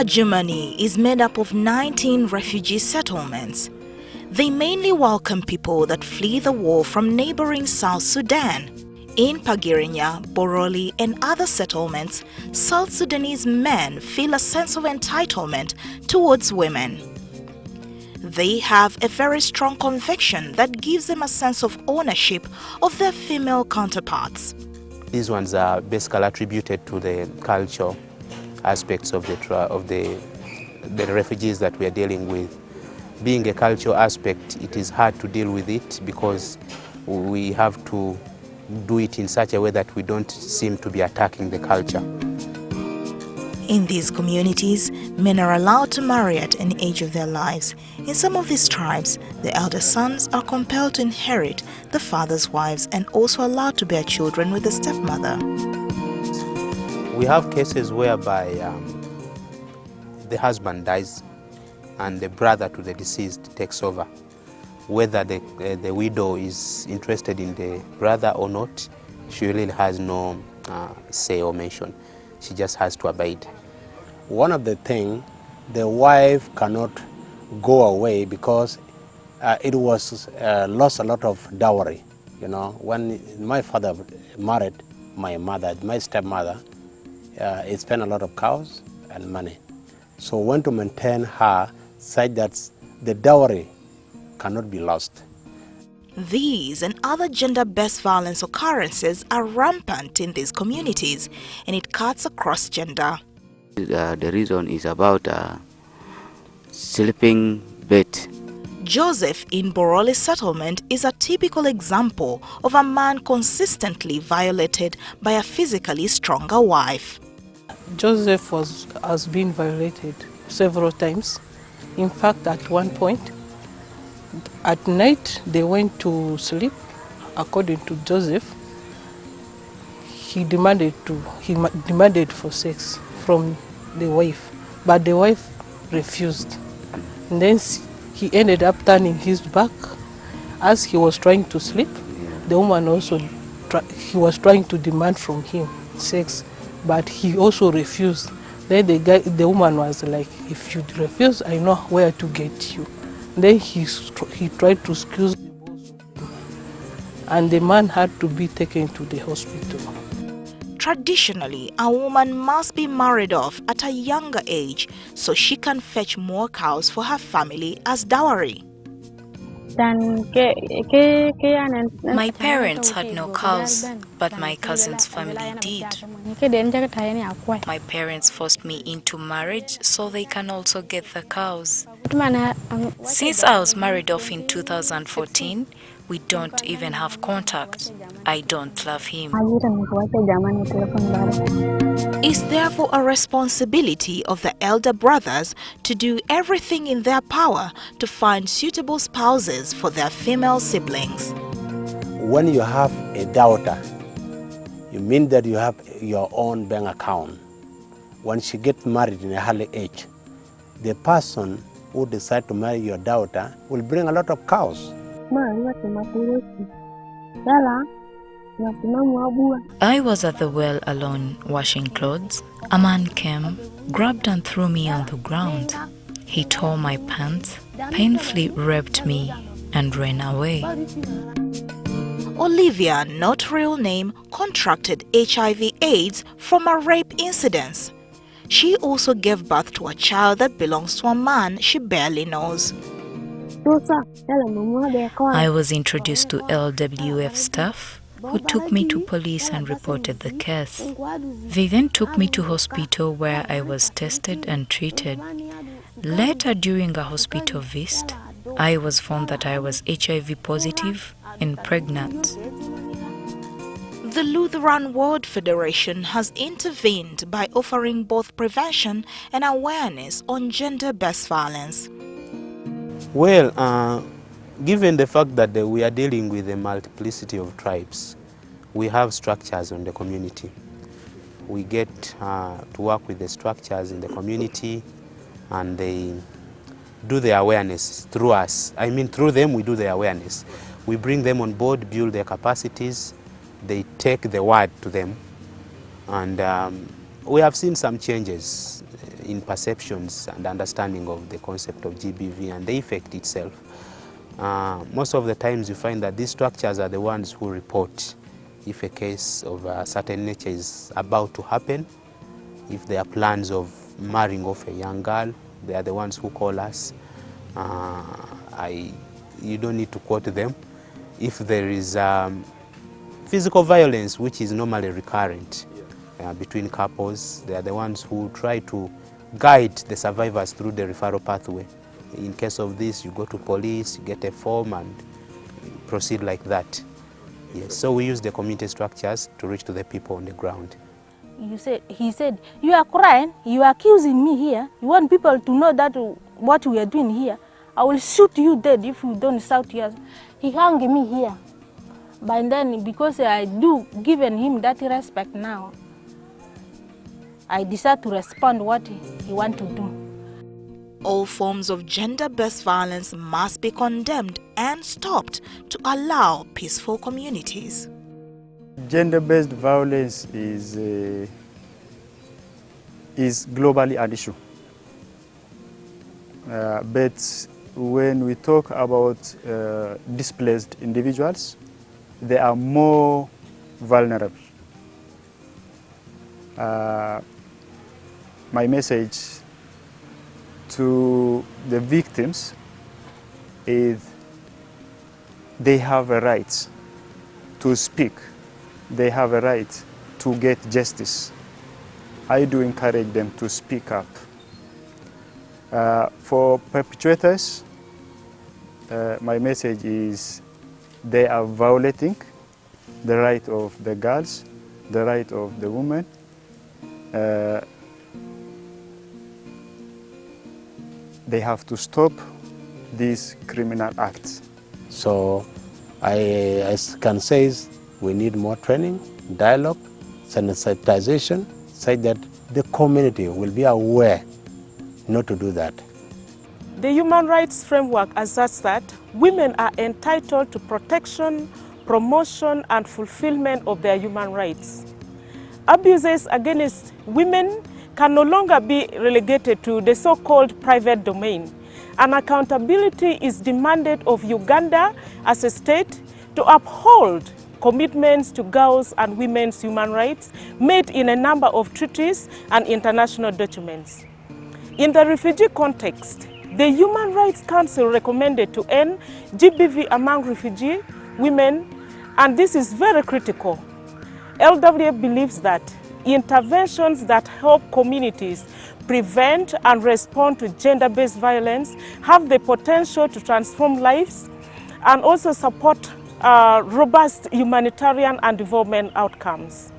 Adjumani is made up of 19 refugee settlements. They mainly welcome people that flee the war from neighboring South Sudan. In Pagirinya, Boroli and other settlements, South Sudanese men feel a sense of entitlement towards women. They have a very strong conviction that gives them a sense of ownership of their female counterparts. These ones are basically attributed to the cultural aspects of the refugees that we are dealing with. Being a cultural aspect, it is hard to deal with it because we have to do it in such a way that we don't seem to be attacking the culture. In these communities, men are allowed to marry at any age of their lives. In some of these tribes, the elder sons are compelled to inherit the father's wives and also allowed to bear children with the stepmother. We have cases whereby the husband dies and the brother to the deceased takes over. Whether the widow is interested in the brother or not, she really has no say or mention. She just has to abide. One of the things, the wife cannot go away because it was lost a lot of dowry. You know, when my father married my mother, my stepmother, he spent a lot of cows and money. So we want to maintain her such that the dowry cannot be lost. These and other gender-based violence occurrences are rampant in these communities, and it cuts across gender. The reason is about sleeping bed. Joseph in Boroli settlement is a typical example of a man consistently violated by a physically stronger wife. Joseph has been violated several times. In fact, at one point, at night they went to sleep. According to Joseph, he demanded for sex from the wife, but the wife refused. And then he ended up turning his back. As he was trying to sleep, the woman also he was trying to demand from him sex, but he also refused. Then the woman was like, "If you refuse, I know where to get you." Then he tried to squeeze the balls of him, and the man had to be taken to the hospital. Traditionally, a woman must be married off at a younger age so she can fetch more cows for her family as dowry. My parents had no cows, but my cousin's family did. My parents forced me into marriage so they can also get the cows. Since I was married off in 2014, we don't even have contact. I don't love him. It's therefore a responsibility of the elder brothers to do everything in their power to find suitable spouses for their female siblings. When you have a daughter, you mean that you have your own bank account. When she gets married in a early age, the person who decides to marry your daughter will bring a lot of cows. I was at the well alone washing clothes. A man came, grabbed and threw me on the ground. He tore my pants, painfully raped me, and ran away. Olivia, not real name, contracted HIV/AIDS from a rape incident. She also gave birth to a child that belongs to a man she barely knows. I was introduced to LWF staff who took me to police and reported the case. They then took me to hospital where I was tested and treated. Later, during a hospital visit, I was found that I was HIV positive and pregnant. The Lutheran World Federation has intervened by offering both prevention and awareness on gender-based violence. Well, given the fact that we are dealing with a multiplicity of tribes, we have structures in the community. We get to work with the structures in the community, and they do the awareness through us. I mean, through them we do the awareness. We bring them on board, build their capacities, they take the word to them, and we have seen some changes in perceptions and understanding of the concept of GBV and the effect itself. Most of the times you find that these structures are the ones who report if a case of a certain nature is about to happen. If there are plans of marrying off a young girl, they are the ones who call us. You don't need to quote them. If there is physical violence, which is normally recurrent between couples, they are the ones who try to guide the survivors through the referral pathway. In case of this, you go to police, you get a form and proceed like that. Yes, so we use the community structures to reach to the people on the ground. He said, you are crying, you are accusing me here. You want people to know that what we are doing here. I will shoot you dead if you don't shout yours. He hung me here. But then, because I do given him that respect now, I decide to respond what he want to do. All forms of gender-based violence must be condemned and stopped to allow peaceful communities. Gender-based violence is globally an issue. But when we talk about displaced individuals, they are more vulnerable. My message to the victims is they have a right to speak. They have a right to get justice. I do encourage them to speak up. For perpetrators, my message is they are violating the right of the girls, the right of the women. They have to stop these criminal acts. So I can say we need more training, dialogue, sensitization, such that the community will be aware not to do that. The human rights framework asserts that women are entitled to protection, promotion, and fulfillment of their human rights. Abuses against women can no longer be relegated to the so-called private domain. And accountability is demanded of Uganda as a state to uphold commitments to girls' and women's human rights made in a number of treaties and international documents. In the refugee context, the Human Rights Council recommended to end GBV among refugee women, and this is very critical. LWA believes that interventions that help communities prevent and respond to gender-based violence have the potential to transform lives and also support robust humanitarian and development outcomes.